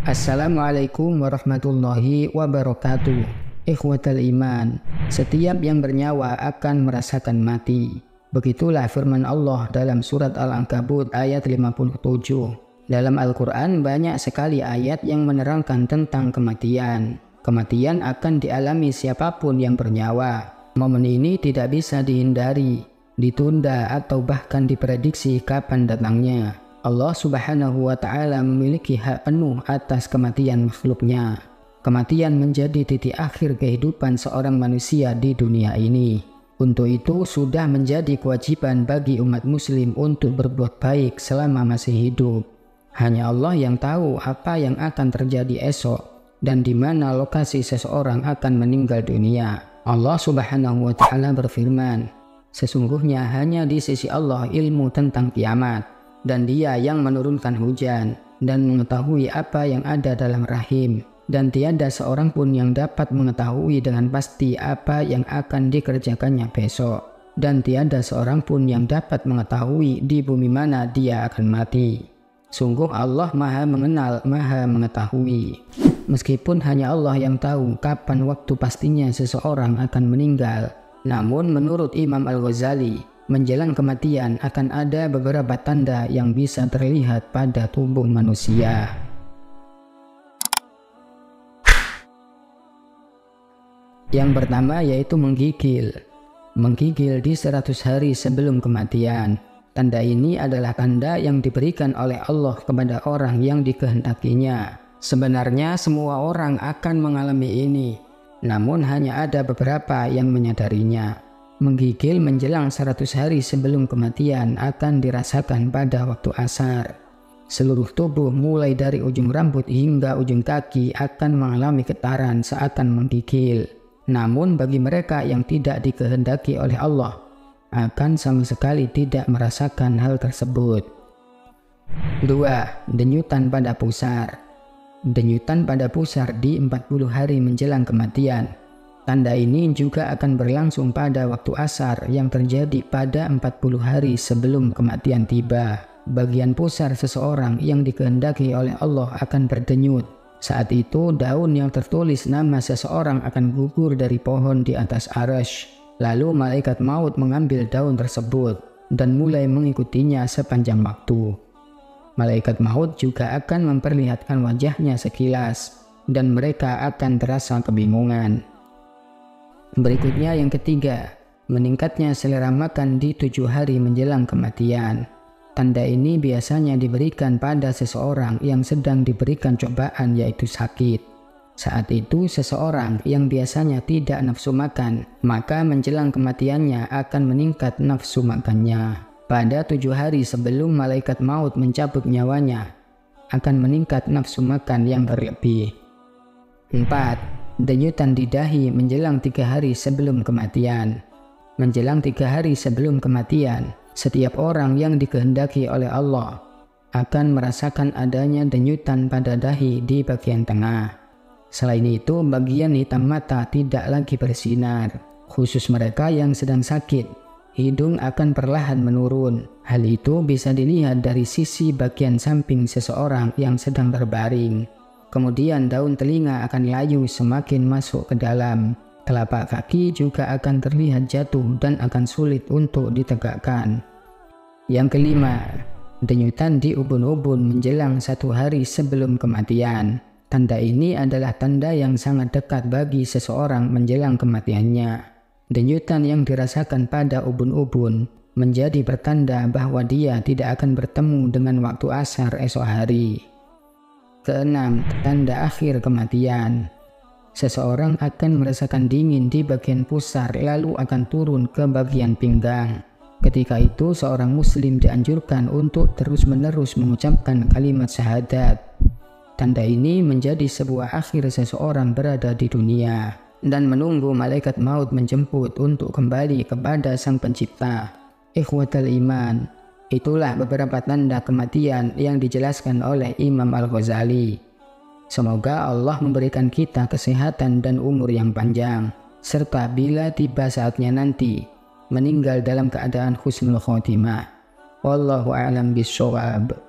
Assalamualaikum warahmatullahi wabarakatuh. Ikhwatal iman, setiap yang bernyawa akan merasakan mati. Begitulah firman Allah dalam surat Al-Ankabut ayat 57. Dalam Al-Quran banyak sekali ayat yang menerangkan tentang kematian. Kematian akan dialami siapapun yang bernyawa. Momen ini tidak bisa dihindari, ditunda atau bahkan diprediksi kapan datangnya. Allah Subhanahu wa Ta'ala memiliki hak penuh atas kematian makhluknya. Kematian menjadi titik akhir kehidupan seorang manusia di dunia ini. Untuk itu sudah menjadi kewajiban bagi umat muslim untuk berbuat baik selama masih hidup. Hanya Allah yang tahu apa yang akan terjadi esok dan di mana lokasi seseorang akan meninggal dunia. Allah Subhanahu wa Ta'ala berfirman, sesungguhnya hanya di sisi Allah ilmu tentang kiamat, dan Dia yang menurunkan hujan dan mengetahui apa yang ada dalam rahim, dan tiada seorang pun yang dapat mengetahui dengan pasti apa yang akan dikerjakannya besok, dan tiada seorang pun yang dapat mengetahui di bumi mana dia akan mati. Sungguh Allah Maha Mengenal, Maha Mengetahui. Meskipun hanya Allah yang tahu kapan waktu pastinya seseorang akan meninggal, namun menurut Imam Al-Ghazali, menjelang kematian akan ada beberapa tanda yang bisa terlihat pada tubuh manusia. Yang pertama yaitu menggigil. Menggigil di 100 hari sebelum kematian. Tanda ini adalah tanda yang diberikan oleh Allah kepada orang yang dikehendakinya. Sebenarnya semua orang akan mengalami ini, namun hanya ada beberapa yang menyadarinya. Menggigil menjelang 100 hari sebelum kematian akan dirasakan pada waktu asar. Seluruh tubuh mulai dari ujung rambut hingga ujung kaki akan mengalami getaran seakan menggigil. Namun bagi mereka yang tidak dikehendaki oleh Allah, akan sama sekali tidak merasakan hal tersebut. 2. Denyutan pada pusar. Denyutan pada pusar di 40 hari menjelang kematian. Tanda ini juga akan berlangsung pada waktu asar yang terjadi pada 40 hari sebelum kematian tiba. Bagian pusar seseorang yang dikehendaki oleh Allah akan berdenyut. Saat itu daun yang tertulis nama seseorang akan gugur dari pohon di atas arasy. Lalu malaikat maut mengambil daun tersebut dan mulai mengikutinya sepanjang waktu. Malaikat maut juga akan memperlihatkan wajahnya sekilas dan mereka akan terasa kebingungan. Berikutnya yang ketiga, meningkatnya selera makan di 7 hari menjelang kematian. Tanda ini biasanya diberikan pada seseorang yang sedang diberikan cobaan yaitu sakit. Saat itu seseorang yang biasanya tidak nafsu makan, maka menjelang kematiannya akan meningkat nafsu makannya. Pada 7 hari sebelum malaikat maut mencabut nyawanya, akan meningkat nafsu makan yang berlebih. 4. Denyutan di dahi menjelang 3 hari sebelum kematian. Menjelang 3 hari sebelum kematian, setiap orang yang dikehendaki oleh Allah akan merasakan adanya denyutan pada dahi di bagian tengah. Selain itu, bagian hitam mata tidak lagi bersinar. Khusus mereka yang sedang sakit, hidung akan perlahan menurun. Hal itu bisa dilihat dari sisi bagian samping seseorang yang sedang terbaring. Kemudian daun telinga akan layu semakin masuk ke dalam. Telapak kaki juga akan terlihat jatuh dan akan sulit untuk ditegakkan. Yang kelima, denyutan di ubun-ubun menjelang 1 hari sebelum kematian. Tanda ini adalah tanda yang sangat dekat bagi seseorang menjelang kematiannya. Denyutan yang dirasakan pada ubun-ubun menjadi pertanda bahwa dia tidak akan bertemu dengan waktu asar esok hari. Keenam, tanda akhir kematian. Seseorang akan merasakan dingin di bagian pusar lalu akan turun ke bagian pinggang. Ketika itu seorang muslim dianjurkan untuk terus-menerus mengucapkan kalimat syahadat. Tanda ini menjadi sebuah akhir seseorang berada di dunia dan menunggu malaikat maut menjemput untuk kembali kepada Sang Pencipta. Ikhwatal iman, itulah beberapa tanda kematian yang dijelaskan oleh Imam Al-Ghazali. Semoga Allah memberikan kita kesehatan dan umur yang panjang, serta bila tiba saatnya nanti, meninggal dalam keadaan husnul khotimah. Wallahu a'lam bishawab.